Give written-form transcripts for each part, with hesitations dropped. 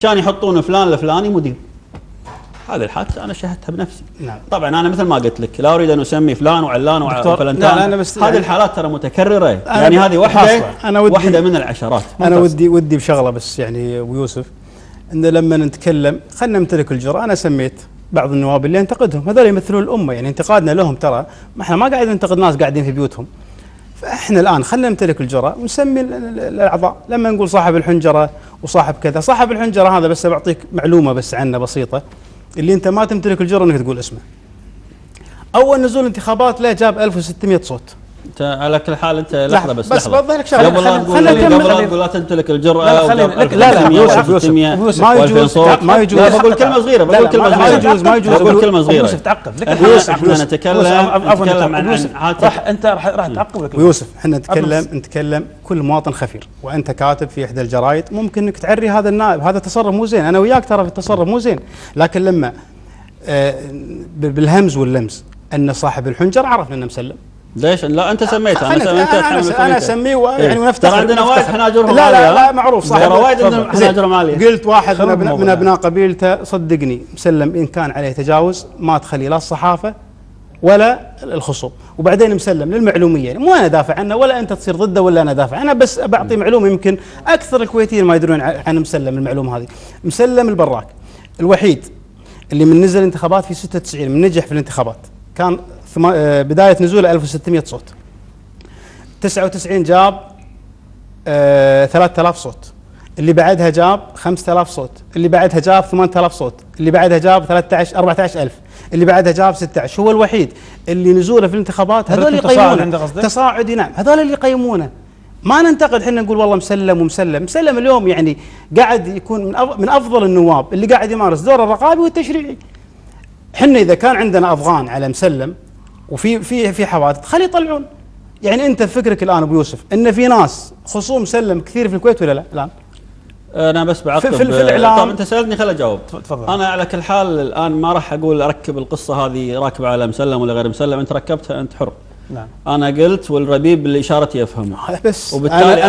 كان يحطون فلان الفلاني مدير. هذه الحادثه انا شاهدتها بنفسي. نعم. طبعا انا مثل ما قلت لك لا اريد ان اسمي فلان وعلان وفلنتان. هذه الحالات ترى متكرره، يعني هذه واحده من العشرات. انا ودي بشغله بس يعني ابو يوسف، ان لما نتكلم خلينا نمتلك الجرأة. انا سميت بعض النواب اللي انتقدهم، هذول يمثلون الامه، يعني انتقادنا لهم ترى ما احنا ما قاعد ننتقد ناس قاعدين في بيوتهم. فاحنا الان خلينا نمتلك الجرأة ونسمي الاعضاء. لما نقول صاحب الحنجره وصاحب كذا، صاحب الحنجره هذا بس بعطيك معلومه بس عنه بسيطه، اللي انت ما تمتلك الجرأة انك تقول اسمه. اول نزول انتخابات له جاب 1600 صوت. انت على كل حال انت لحظه بس لحظه بوضح لك شغله. قبل لا تقول لا تمتلك الجرأة. لا ما يجوز ما يجوز. بقول كلمه صغيره، ما يجوز بقول كلمه صغيره. يوسف تعقب. احنا نتكلم عن راح تعقب لك يوسف. احنا نتكلم كل مواطن خفير، وانت كاتب في احدى الجرايد ممكن انك تعري هذا النائب، هذا تصرف مو زين. انا وياك ترى في التصرف مو زين، لكن لما بالهمز واللمس ان صاحب الحنجر عرفنا انه مسلم. ليش؟ لا انت سميته. انا اسميه يعني ونفتخر. ترى عندنا وايد حناجرهم عاليه. لا معروف صاحب وايد عندنا حناجرهم عاليه. قلت واحد من ابناء قبيلته صدقني مسلم ان كان عليه تجاوز ما تخلي لا الصحافه ولا الخصوم، وبعدين مسلم للمعلوميه، مو انا دافع عنه ولا انت تصير ضده ولا انا دافع، انا بس بعطي معلومه يمكن اكثر الكويتيين ما يدرون عن مسلم. المعلومه هذه مسلم البراك الوحيد اللي من نزل انتخابات في 96 من نجح في الانتخابات، كان بداية نزوله 1600 صوت. 99 جاب 3000 صوت، اللي بعدها جاب 5000 صوت، اللي بعدها جاب 8000 صوت، اللي بعدها جاب 14000، اللي بعدها جاب 16. هو الوحيد اللي نزوله في الانتخابات هذول اللي يقيمونه تصاعدي. نعم هذول اللي يقيمونه. ما ننتقد احنا نقول والله مسلم ومسلم. مسلم اليوم يعني قاعد يكون من افضل النواب اللي قاعد يمارس دور الرقابي والتشريعي. احنا اذا كان عندنا افغان على مسلم وفي حوادث خلي يطلعون. يعني انت فكرك الان ابو يوسف ان في ناس خصوم مسلم كثير في الكويت ولا لا الان؟ انا بس بعقب في الاعلام. طب انت سالتني خل اجاوب. تفضل. انا على كل حال الان ما راح اقول اركب القصه هذه راكبه على مسلم ولا غير مسلم، انت ركبتها انت حر. نعم. انا قلت والربيب بالاشاره يفهمه. بس وبالتالي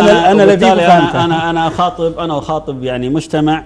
انا انا اخاطب يعني مجتمع